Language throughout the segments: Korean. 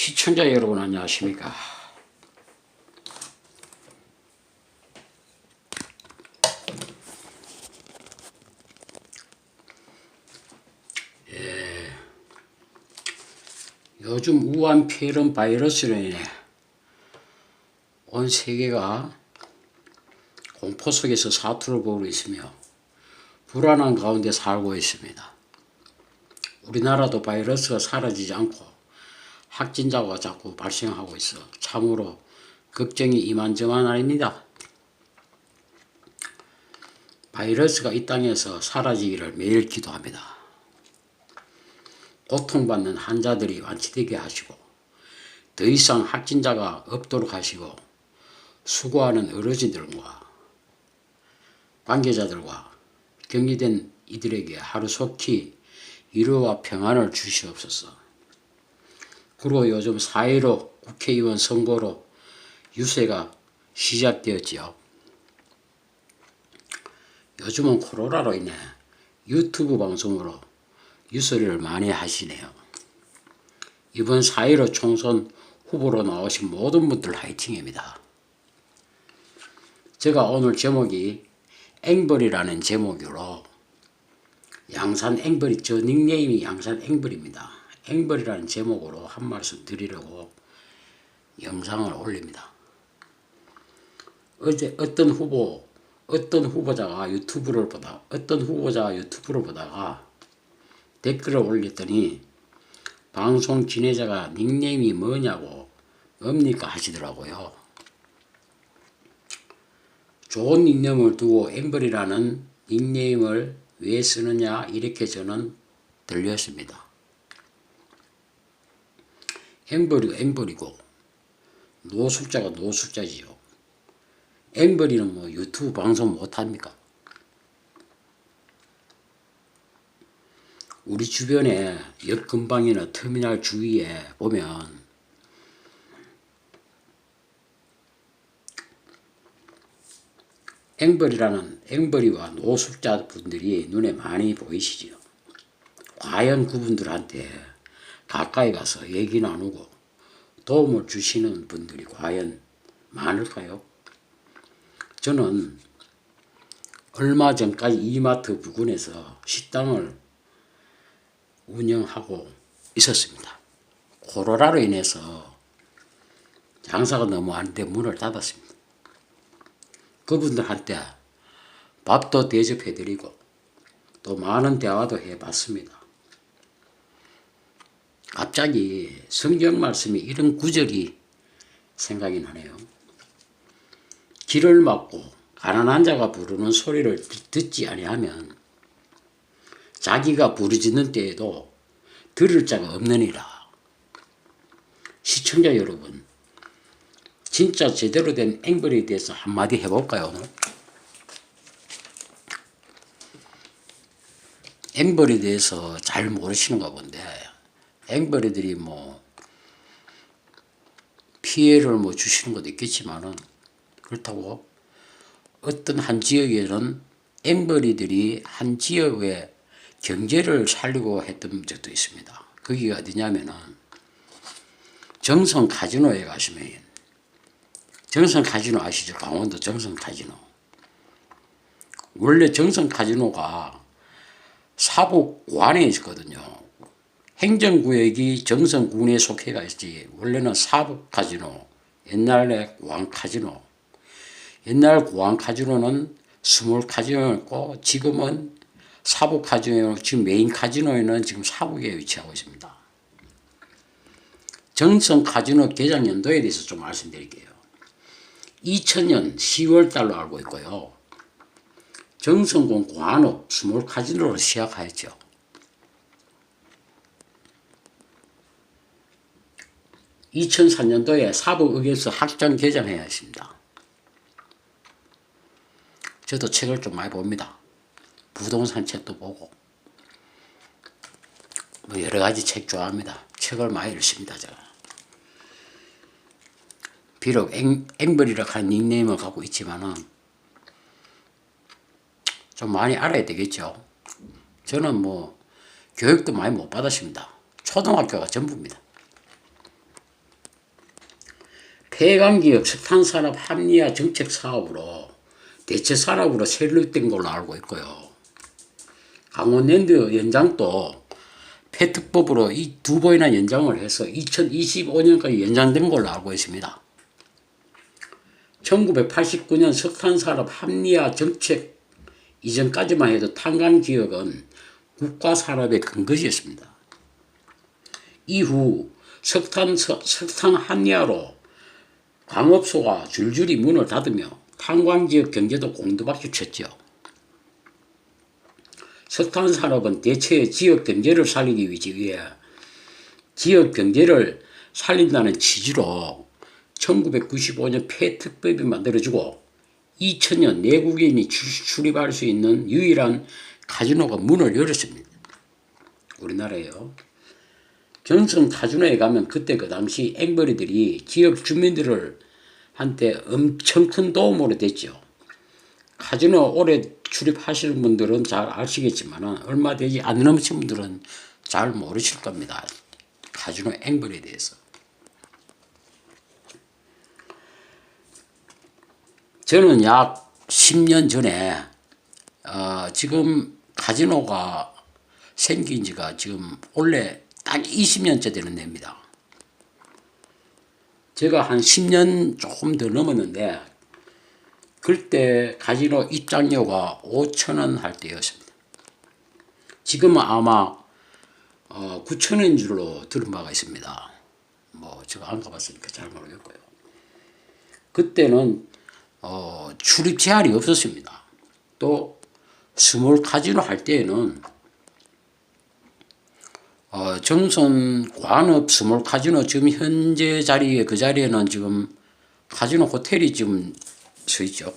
시청자 여러분 안녕하십니까. 요즘 우한 폐렴 바이러스로 인해 온 세계가 공포 속에서 사투를 보고 있으며 불안한 가운데 살고 있습니다. 우리나라도 바이러스가 사라지지 않고 확진자가 자꾸 발생하고 있어 참으로 걱정이 이만저만 아닙니다. 바이러스가 이 땅에서 사라지기를 매일 기도합니다. 고통받는 환자들이 완치되게 하시고 더 이상 확진자가 없도록 하시고 수고하는 어르신들과 관계자들과 격리된 이들에게 하루속히 위로와 평안을 주시옵소서. 그리고 요즘 4.15 국회의원 선거로 유세가 시작되었지요. 요즘은 코로나로 인해 유튜브 방송으로 유세를 많이 하시네요. 이번 4.15 총선 후보로 나오신 모든 분들 화이팅입니다. 제가 오늘 제목이 앵벌이라는 제목으로 양산 앵벌이, 저 닉네임이 양산 앵벌입니다. 앵벌이라는 제목으로 한 말씀 드리려고 영상을 올립니다. 어제 어떤 후보자가 유튜브를 보다가 댓글을 올렸더니 방송 진행자가 닉네임이 뭐냐고 뭡니까 하시더라고요. 좋은 닉네임을 두고 앵벌이라는 닉네임을 왜 쓰느냐 이렇게 저는 들렸습니다. 앵벌이고 노숙자가 노숙자지요. 앵벌이는 뭐 유튜브 방송 못합니까? 우리 주변에 역 근방이나 터미널 주위에 보면 앵벌이와 노숙자 분들이 눈에 많이 보이시죠. 과연 그분들한테 가까이 가서 얘기 나누고 도움을 주시는 분들이 과연 많을까요? 저는 얼마 전까지 이마트 부근에서 식당을 운영하고 있었습니다. 코로나로 인해서 장사가 너무 안 돼 문을 닫았습니다. 그분들한테 밥도 대접해드리고 또 많은 대화도 해봤습니다. 갑자기 성경 말씀에 이런 구절이 생각이 나네요. 길을 막고 가난한 자가 부르는 소리를 듣지 아니하면 자기가 부르짖는 때에도 들을 자가 없느니라. 시청자 여러분, 진짜 제대로 된 앵벌에 대해서 한마디 해볼까요? 오늘? 앵벌에 대해서 잘 모르시는가 본데 앵벌이들이 뭐 피해를 뭐 주시는 것도 있겠지만은 그렇다고 어떤 한 지역에는 앵벌이들이 한 지역의 경제를 살리고 했던 적도 있습니다. 거기가 어디냐면은 정성 카지노에 가시면 정성 카지노 아시죠? 강원도 정성 카지노. 원래 정성 카지노가 사북관에 있거든요. 행정구역이 정성군에 속해가 있지 원래는 사북카지노, 옛날에 구항카지노, 옛날 구항카지노는 스몰 카지노였고 지금은 사북카지노, 지금 메인 카지노에는 지금 사북에 위치하고 있습니다. 정성카지노 개장 연도에 대해서 좀 말씀드릴게요. 2000년 10월 달로 알고 있고요. 정성군 구안읍 스몰 카지노로 시작하였죠. 2004년도에 사북의결서 확정 개정해야 했습니다. 저도 책을 좀 많이 봅니다. 부동산 책도 보고 뭐 여러 가지 책 좋아합니다. 책을 많이 읽습니다. 제가. 비록 앵벌이라고 하는 닉네임을 갖고 있지만은 좀 많이 알아야 되겠죠. 저는 뭐 교육도 많이 못 받았습니다. 초등학교가 전부입니다. 폐광기업 석탄산업 합리화 정책 사업으로 대체 산업으로 설립된 걸로 알고 있고요. 강원랜드 연장도 폐특법으로 이 두 번이나 연장을 해서 2025년까지 연장된 걸로 알고 있습니다. 1989년 석탄산업 합리화 정책 이전까지만 해도 탄광지역은 국가산업의 근거지였습니다. 이후 석탄 합리화로 광업소가 줄줄이 문을 닫으며 탄광지역 경제도 공두박질 쳤죠. 석탄산업은 대체 지역 경제를 살리기 위해 지역 경제를 살린다는 취지로 1995년 폐특법이 만들어지고 2000년 내국인이 출입할 수 있는 유일한 카지노가 문을 열었습니다. 우리나라에요. 경성 카지노에 가면 그때 그 당시 앵벌이들이 지역 주민들을 한테 엄청 큰 도움으로 됐죠. 카지노 오래 출입하시는 분들은 잘 아시겠지만 얼마 되지 않는 분들은 잘 모르실 겁니다. 카지노 앵벌에 대해서. 저는 약 10년 전에 지금 카지노가 생긴 지가 지금 원래 딱 20년째 되는 데입니다. 제가 한 10년 조금 더 넘었는데 그때 카지노 입장료가 5,000원 할 때였습니다. 지금은 아마 9,000원인 줄로 들은 바가 있습니다. 뭐 제가 안 가봤으니까 잘 모르겠고요. 그때는 출입 제한이 없었습니다. 또 스몰 카지노 할 때에는 정선 관업 스몰 카지노 지금 현재 자리에 그 자리에는 지금 카지노 호텔이 지금 서 있죠.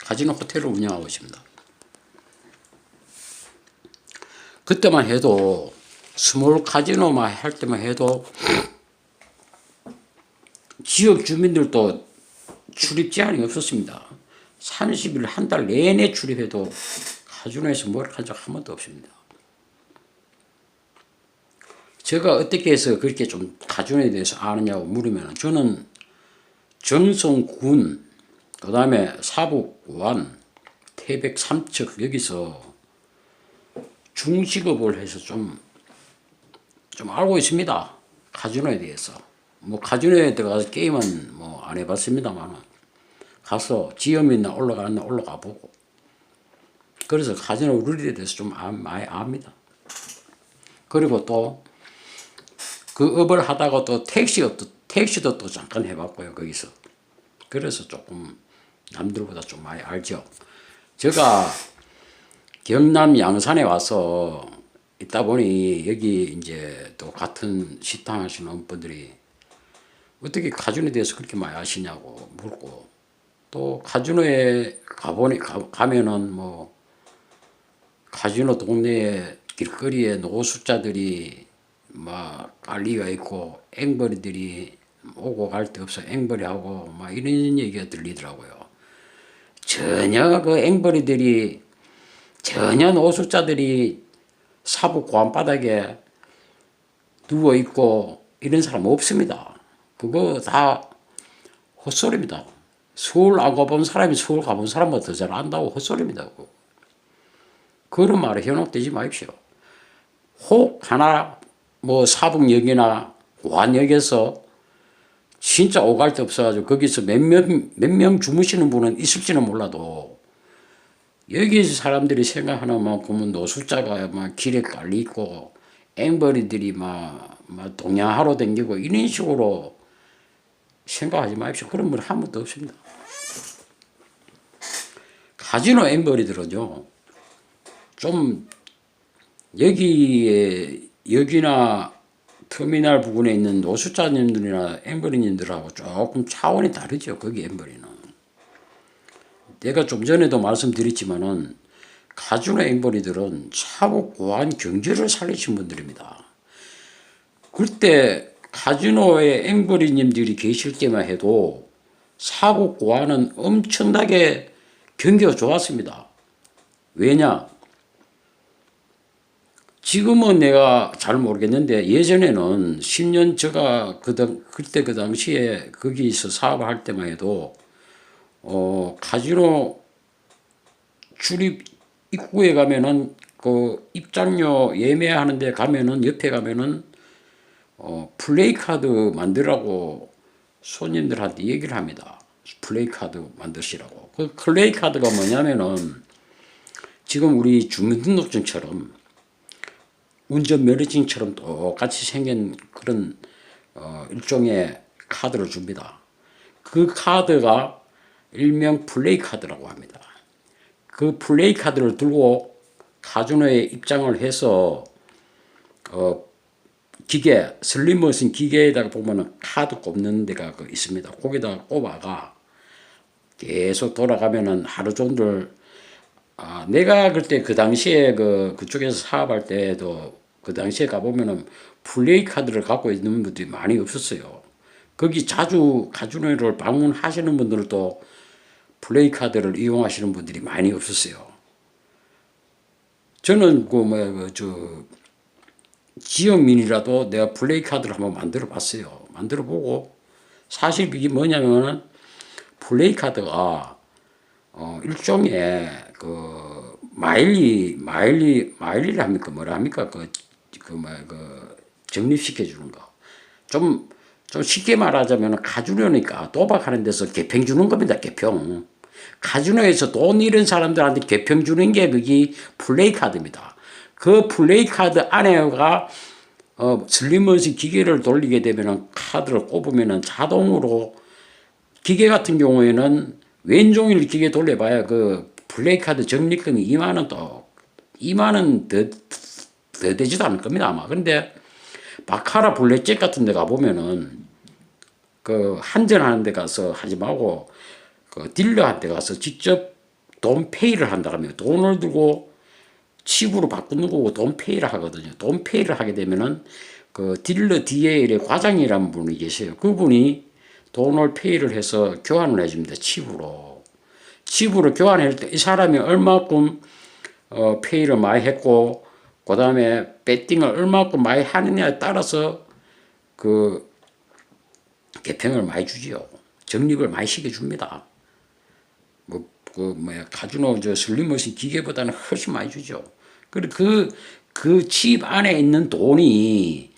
카지노 호텔을 운영하고 있습니다. 그때만 해도 스몰 카지노만 할 때만 해도 지역 주민들도 출입 제한이 없었습니다. 30일 한 달 내내 출입해도 카지노에서 뭘 한 적 한 번도 없습니다. 제가 어떻게 해서 그렇게 좀 카지노에 대해서 아느냐고 물으면 저는 정성군 그 다음에 사북완 태백 삼척 여기서 중식업을 해서 좀 알고 있습니다. 카지노에 대해서. 뭐 카지노에 들어가서 게임은 뭐 안 해봤습니다만 가서 지역이나 올라가 보고 그래서 카지노 룰에 대해서 좀 많이 압니다. 그리고 또 그 업을 하다가 또 택시도 또 잠깐 해봤고요. 거기서. 그래서 조금 남들보다 좀 많이 알죠. 제가 경남 양산에 와서 있다 보니 여기 이제 또 같은 식당 하시는 분들이 어떻게 카지노에 대해서 그렇게 많이 아시냐고 묻고 또 카지노에 가면은 뭐 카지노 동네에 길거리에 노숙자들이 막 깔리가 있고 앵벌이들이 오고 갈 데 없어 앵벌이하고 막 이런 얘기가 들리더라고요. 전혀 그 앵벌이들이 전혀 노숙자들이 사북 고안바닥에 누워 있고 이런 사람 없습니다. 그거 다 헛소리입니다. 서울 안 가본 사람이 서울 가본 사람보다 더 잘 안다고 헛소리입니다. 그런 말에 현혹되지 마십시오. 혹 하나 뭐 사북역이나 고안역에서 진짜 오갈 데 없어가지고 거기서 몇 명 주무시는 분은 있을지는 몰라도 여기서 사람들이 생각하는 만큼은 노숙자가 막 길에 깔리 있고 앵벌이들이 막 동양하러 댕기고 이런 식으로 생각하지 마십시오. 그런 분 한 번도 없습니다. 카지노 앵벌이들은요 좀 여기나 터미널 부근에 있는 노숙자님들이나 앵벌이님들하고 조금 차원이 다르죠. 거기 앵벌이는. 내가 좀 전에도 말씀드렸지만은 카지노 앵벌이들은 차고 고안 경제를 살리신 분들입니다. 그때 카지노에 앵벌이님들이 계실 때만 해도 사고 고안은 엄청나게 경기가 좋았습니다. 왜냐? 지금은 내가 잘 모르겠는데 예전에는 10년 제가 그때 그 당시에 거기서 사업을 할 때만 해도 카지노 출입 입구에 가면은 그 입장료 예매하는 데 가면은 옆에 가면은 플레이 카드 만들라고 손님들한테 얘기를 합니다. 플레이 카드 만드시라고. 그 플레이 카드가 뭐냐면은 지금 우리 주민등록증처럼 운전면허증처럼 똑같이 생긴 그런 일종의 카드를 줍니다. 그 카드가 일명 플레이 카드라고 합니다. 그 플레이 카드를 들고 카지노에 입장을 해서 기계, 슬림머신 기계에다가 보면은 카드 꼽는 데가 있습니다. 거기다가 꼽아가 계속 돌아가면은 하루 종일 내가 그때 그 당시에 그쪽에서 사업할 때도 그 당시에 가보면은 플레이 카드를 갖고 있는 분들이 많이 없었어요. 거기 자주 카지노를 방문하시는 분들도 플레이 카드를 이용하시는 분들이 많이 없었어요. 저는 지역민이라도 내가 플레이 카드를 한번 만들어 봤어요. 만들어 보고 사실 이게 뭐냐면은 플레이 카드가 일종의 마일리를 합니까? 뭐라 합니까? 적립시켜 주는 거. 좀 쉽게 말하자면 카지노니까 도박하는 데서 개평 주는 겁니다. 개평. 카지노에서 돈 잃은 사람들한테 개평 주는 게 그게 플레이 카드입니다. 그 플레이 카드 안에가 슬림머신 기계를 돌리게 되면 카드를 꼽으면 자동으로 기계 같은 경우에는 왼종일 기계 돌려봐야 그 플레이 카드 적립금이 2만원 더 되지도 않을 겁니다 아마. 근데 바카라 블랙잭 같은 데 가보면은 그 한전하는 데 가서 하지 말고 그 딜러한테 가서 직접 돈 페이를 한다 하면 돈을 들고 칩으로 바꾸는 거고 돈 페이를 하거든요. 돈 페이를 하게 되면은 그 딜러 DAL의 과장이라는 분이 계세요. 그분이 돈을 페이를 해서 교환을 해줍니다. 칩으로 교환할 때 이 사람이 얼마큼 페이를 많이 했고 그 다음에 배팅을 얼마큼 많이 하느냐에 따라서 그 개평을 많이 주지요. 적립을 많이 시켜줍니다. 카지노 슬림머신 기계보다는 훨씬 많이 주죠. 그리고 그 칩 안에 있는 돈이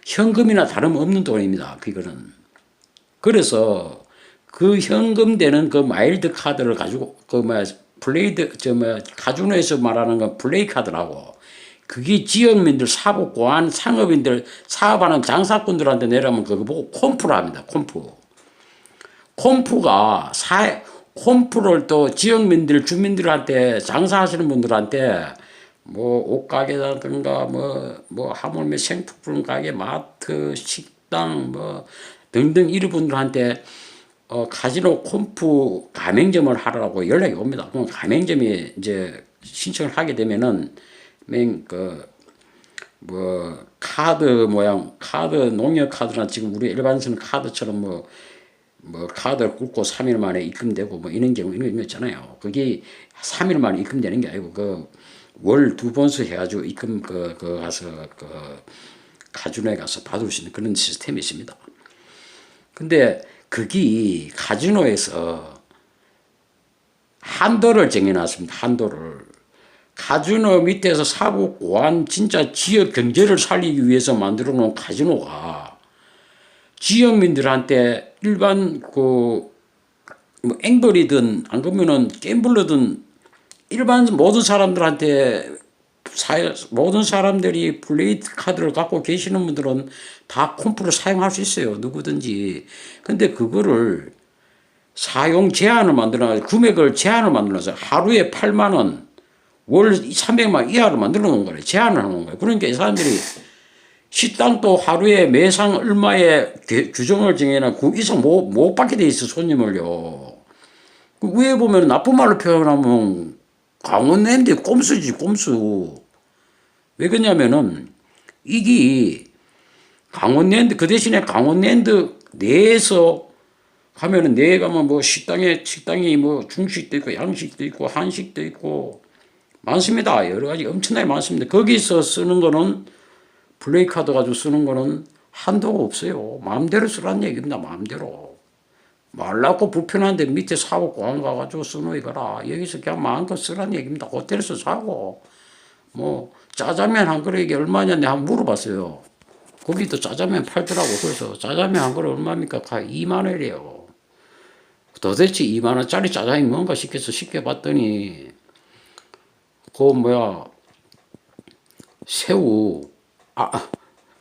현금이나 다름없는 돈입니다. 그거는. 그래서 그 현금되는 그 마일드 카드를 가지고 카지노에서 말하는 건 플레이 카드라고 그게 지역민들, 사법고안, 상업인들, 사업하는 장사꾼들한테 내려면 그거 보고 콤프라 합니다. 콤프를 또 지역민들, 주민들한테 장사하시는 분들한테 뭐 옷가게라든가 하물며 생필품 가게, 마트, 식당 등등 이런 분들한테 카지노 콤프 가맹점을 하라고 연락이 옵니다. 그럼 가맹점이 이제 신청을 하게 되면은 카드 모양, 농협 카드나 지금 우리 일반 쓰는 카드처럼 카드를 긁고 3일 만에 입금되고 이런 경우 있잖아요. 그게 3일 만에 입금되는 게 아니고 월 2번씩 해가지고 입금 가서 카지노에 가서 받을 수 있는 그런 시스템이 있습니다. 근데 그게 카지노에서 한도를 정해놨습니다. 한도를. 카지노 밑에서 사법고안 진짜 지역 경제를 살리기 위해서 만들어 놓은 카지노가 지역민들한테 일반 앵벌이든 안 그러면은 갬블러든 일반 모든 사람들이 플레이 카드를 갖고 계시는 분들은 다 콤프를 사용할 수 있어요. 누구든지. 근데 그거를 사용 제한을 만들어서 금액을 제한을 만들어서 하루에 8만 원, 월 300만 이하로 만들어 놓은 거예요. 제한을 하는 거예요. 그러니까 이 사람들이 식당도 하루에 매상 얼마의 규정을 정해놔 그 이상 못 받게 돼 있어 손님을요. 그 위에 보면 나쁜 말로 표현하면 강원랜드 꼼수지 꼼수. 왜 그러냐면은 이게 강원랜드 그 대신에 강원랜드 내에서 가면은 내에 가면 식당이 중식도 있고 양식도 있고 한식도 있고 많습니다. 여러 가지 엄청나게 많습니다. 거기서 쓰는 거는 플레이 카드 가지고 쓰는 거는 한도가 없어요. 마음대로 쓰라는 얘기입니다. 마음대로. 말라고 불편한데 밑에 사고 공항 가가지고 써놓이거라. 여기서 그냥 마음껏 쓰라는 얘기입니다. 호텔에서 사고 뭐 짜장면 한 그릇 이게 얼마냐 내가 한번 물어봤어요. 거기도 짜장면 팔더라고. 그래서 짜장면 한 그릇 얼마입니까? 2만 원이래요. 도대체 2만 원짜리 짜장이 뭔가 싶겠어. 시켜봤더니 새우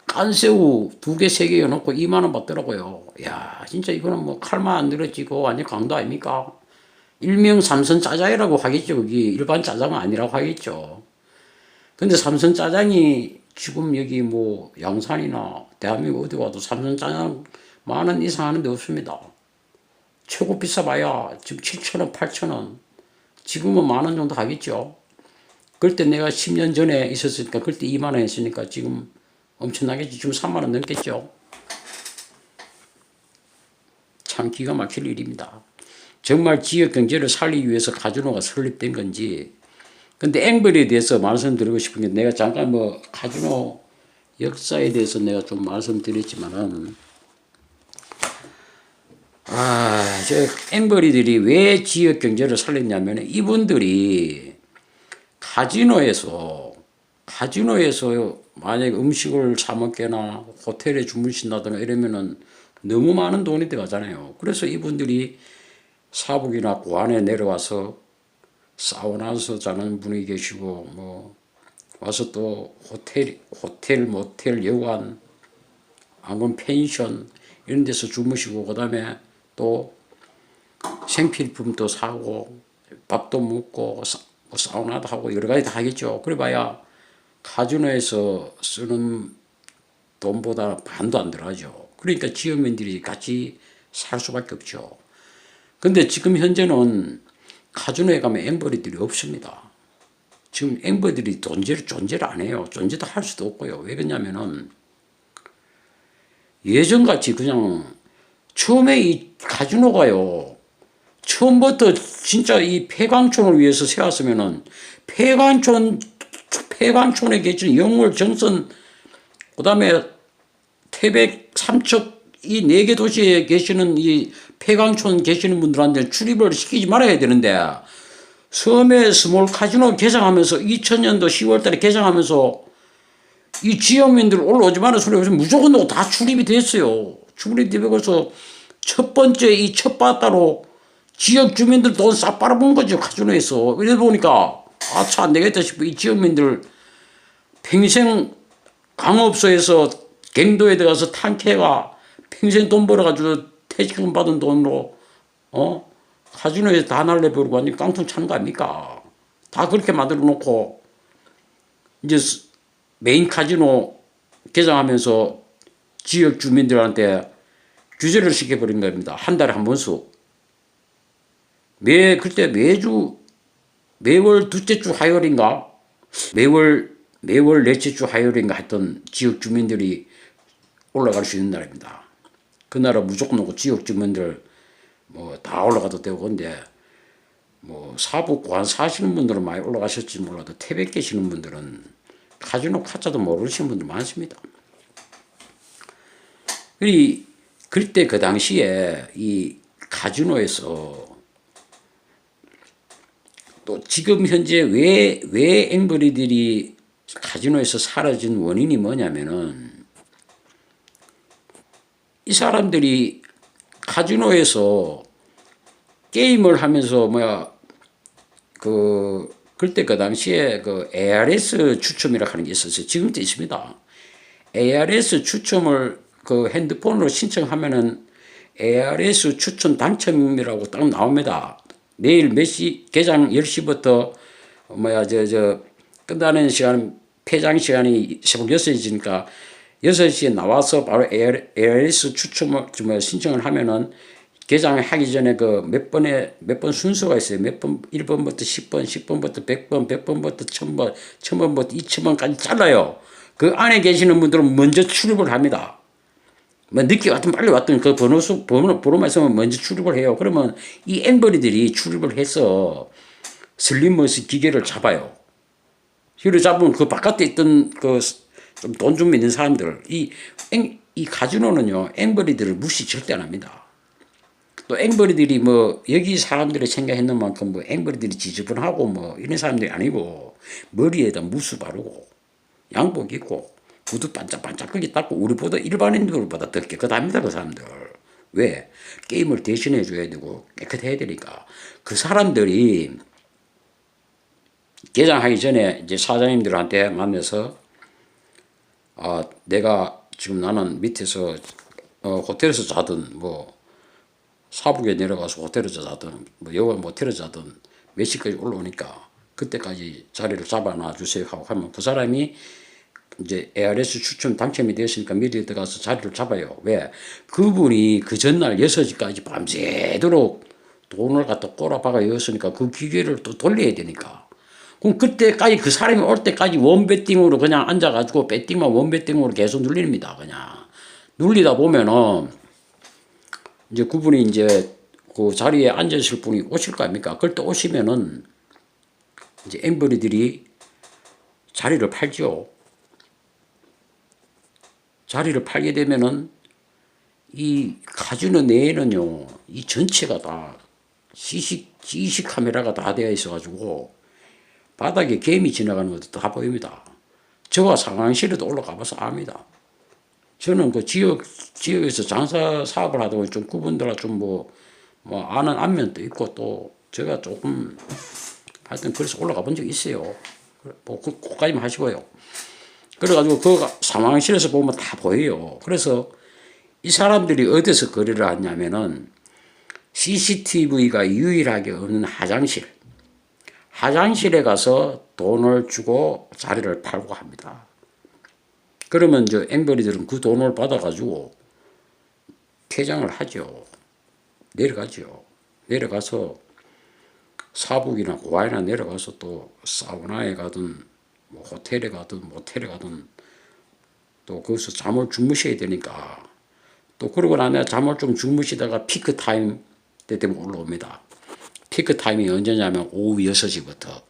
깐새우 2개 3개 넣고 2만 원 받더라고요. 야 진짜 이거는 뭐 칼만 안 늘어지고 완전 강도 아닙니까? 일명 삼선 짜장이라고 하겠죠. 그게 일반 짜장은 아니라고 하겠죠. 근데 삼선 짜장이 지금 여기 뭐 양산이나 대한민국 어디 가도 삼선 짜장 10,000원 이상 하는 데 없습니다. 최고 비싸봐야 지금 7,000원 8,000원 지금은 10,000원 정도 하겠죠. 그때 내가 10년 전에 있었으니까 그때 2만 원 했으니까 지금 엄청나겠지. 지금 3만 원 넘겠죠. 참 기가 막힐 일입니다. 정말 지역 경제를 살리기 위해서 카지노가 설립된 건지. 근데 앵벌에 대해서 말씀드리고 싶은 게 내가 잠깐 뭐 카지노 역사에 대해서 내가 좀 말씀드렸지만은 저 앵벌이들이 왜 지역 경제를 살렸냐면 이분들이 카지노에서 만약에 음식을 사 먹거나 호텔에 주무신다거나 이러면은 너무 많은 돈이 들어가잖아요. 그래서 이분들이 사북이나 고안에 내려와서 사우나에서 자는 분이 계시고 뭐 와서 또 호텔, 모텔, 여관, 아니면 펜션 이런 데서 주무시고 그다음에 또 생필품도 사고 밥도 먹고 사우나도 하고 여러 가지 다 하겠죠. 그래 봐야 카지노에서 쓰는 돈보다 반도 안 들어가죠. 그러니까 지역민들이 같이 살 수밖에 없죠. 근데 지금 현재는 카지노에 가면 앵벌이들이 없습니다. 지금 앵벌이들이 존재를 안 해요. 존재도 할 수도 없고요. 왜 그러냐면은 예전같이 그냥 처음에 이 카지노가요. 처음부터 진짜 이 폐광촌을 위해서 세웠으면은 폐광촌에 계신 영월, 정선, 그 다음에 태백, 삼척 이 4개 도시에 계시는 이 폐광촌 계시는 분들한테 출입을 시키지 말아야 되는데 섬에 스몰 카지노 개장하면서 2000년도 10월 달에 개장하면서 이 지역민들 올라오지 마라 소리 없이 무조건 다 출입이 됐어요. 출입이 되면서 첫 번째 이 첫 바다로 지역 주민들 돈 싹 빨아본 거죠. 카지노에서. 이러다 보니까 아차 안 되겠다 싶어 이 지역민들 평생 강업소에서 갱도에 들어가서 탄캐가 평생 돈 벌어가지고 퇴직금 받은 돈으로 카지노에 다 날려버리고 완전 깡통 찬 거 아닙니까? 다 그렇게 만들어 놓고 이제 메인 카지노 개장하면서 지역 주민들한테 규제를 시켜버린 겁니다. 한 달에 한 번씩. 그때 매월 둘째 주 화요일인가? 매월 넷째 주 화요일인가 했던 지역 주민들이 올라갈 수 있는 날입니다. 그날은 무조건 오고 지역 주민들 뭐 다 올라가도 되고 근데 뭐 사북 고안 사시는 분들은 많이 올라가실지 몰라도 태백 계시는 분들은 카지노 카자도 모르시는 분들 많습니다. 그때 그 당시에 이 카지노에서 또 지금 현재 왜 앵벌이들이 카지노에서 사라진 원인이 뭐냐면은 이 사람들이 카지노에서 게임을 하면서 그때 그 당시에 그 ARS 추첨이라고 하는 게 있었어요. 지금도 있습니다. ARS 추첨을 그 핸드폰으로 신청하면은 ARS 추천 당첨이라고 딱 나옵니다. 내일 몇 시, 개장 10시부터 끝나는 시간, 폐장 시간이 새벽 6시니까 6시에 나와서 바로 ARS 추첨을 신청을 하면은 개장하기 전에 그 몇 번 순서가 있어요. 몇 번, 1번부터 10번, 10번부터 100번, 100번부터 1000번, 1000번부터 2000번까지 잘라요. 그 안에 계시는 분들은 먼저 출입을 합니다. 뭐 늦게 왔든 빨리 왔든 그 번호만 있으면 먼저 출입을 해요. 그러면 이 앵벌이들이 출입을 해서 슬림머스 기계를 잡아요. 휘를 잡으면 그 바깥에 있던 그 좀 돈 좀 있는 사람들, 이 카지노는요, 앵벌이들을 무시 절대 안 합니다. 또 앵벌이들이 뭐 여기 사람들이 생각했는 만큼 뭐 앵벌이들이 지저분하고 뭐 이런 사람들이 아니고, 머리에다 무스 바르고 양복 입고 구두 반짝반짝하게 닦고 우리보다 일반인들보다 더 깨끗합니다. 그 사람들. 왜? 게임을 대신해 줘야 되고 깨끗해야 되니까. 그 사람들이 개장하기 전에 이제 사장님들한테 만나서, 내가 지금 나는 밑에서 호텔에서 자든 뭐 사북에 내려가서 호텔에서 자든 뭐 여관 모텔에서 자든 몇 시까지 올라오니까 그때까지 자리를 잡아놔 주세요 하고 하면, 그 사람이 이제 ARS 추첨 당첨이 되었으니까 미리 들어가서 자리를 잡아요. 왜? 그분이 그 전날 6시까지 밤새도록 돈을 갖다 꼬라박아 여었으니까 그 기계를 또 돌려야 되니까. 그럼 그때까지 그 사람이 올 때까지 원배팅으로 그냥 앉아가지고 배팅만 원배팅으로 계속 눌립니다. 그냥 눌리다 보면은 이제 그분이 이제 그 자리에 앉으실 분이 오실 거 아닙니까? 그럴 때 오시면은 이제 엠버리들이 자리를 팔죠. 자리를 팔게 되면은 이 카지노 내에는요, 이 전체가 다 CC 카메라가 다 되어 있어가지고 바닥에 개미 지나가는 것도 다 보입니다. 저와 상황실에도 올라가 봐서 압니다. 저는 그 지역에서 장사 사업을 하다 보니 좀 그분들과 좀 뭐 아는 안면도 있고, 또 제가 조금 하여튼 그래서 올라가 본 적이 있어요. 뭐 그까지만 하시고요. 그래가지고 그 상황실에서 보면 다 보여요. 그래서 이 사람들이 어디서 거래를 하냐면은 CCTV가 유일하게 없는 화장실에 가서 돈을 주고 자리를 팔고 합니다. 그러면 저 앵벌이들은 그 돈을 받아가지고 퇴장을 하죠. 내려가죠. 내려가서 사북이나 고아이나 내려가서 또 사우나에 가든 뭐 호텔에 가든 모텔에 가든 또 거기서 잠을 주무셔야 되니까, 또 그러고 나면 잠을 좀 주무시다가 피크 타임 때 되면 올라옵니다. 피크 타임이 언제냐면 오후 6시부터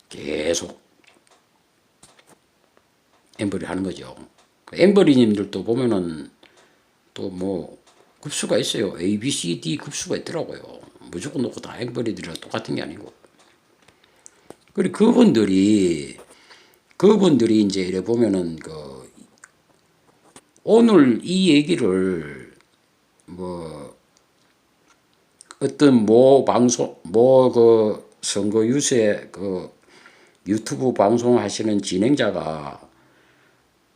계속 앵벌이 하는 거죠. 앵벌이님들도 보면은 또 뭐 급수가 있어요. A, B, C, D 급수가 있더라고요. 무조건 놓고 다 앵벌이들이랑 똑같은 게 아니고. 그리고 그분들이 이제 이래 보면은 그 오늘 이 얘기를 뭐 어떤 그 선거 유세 그 유튜브 방송 하시는 진행자가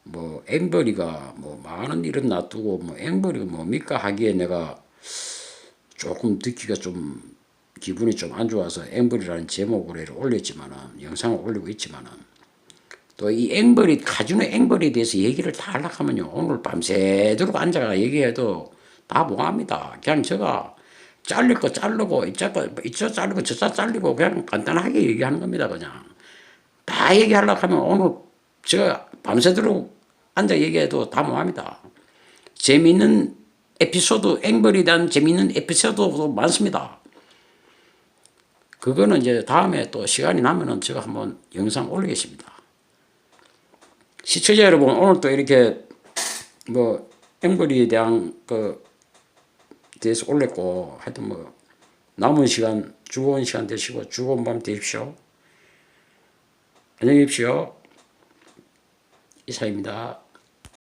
뭐 앵벌이가 뭐 많은 일은 놔두고 뭐 앵벌이가 뭡니까 하기에 내가 조금 듣기가 좀 기분이 좀 안 좋아서 앵벌이라는 제목으로 올렸지만은, 영상을 올리고 있지만은, 또 이 앵벌이 카지노 앵벌이에 대해서 얘기를 다 하려고 하면요, 오늘 밤새도록 앉아가 얘기해도 다 뭐합니다. 그냥 제가 잘릴 거 자르고 이쪽 자르고 저쪽 잘리고 그냥 간단하게 얘기하는 겁니다. 그냥 다 얘기하려고 하면 오늘 제가 밤새도록 앉아 얘기해도 다 뭐합니다. 재미있는 에피소드, 앵벌에 대한 재미있는 에피소드도 많습니다. 그거는 이제 다음에 또 시간이 나면은 제가 한번 영상 올리겠습니다. 시청자 여러분, 오늘 또 이렇게 뭐 앵벌에 대한 그 대해서 올렸고, 하여튼 뭐 남은 시간 즐거운 시간 되시고 즐거운 밤 되십시오. 안녕히 계십시오. 이상입니다.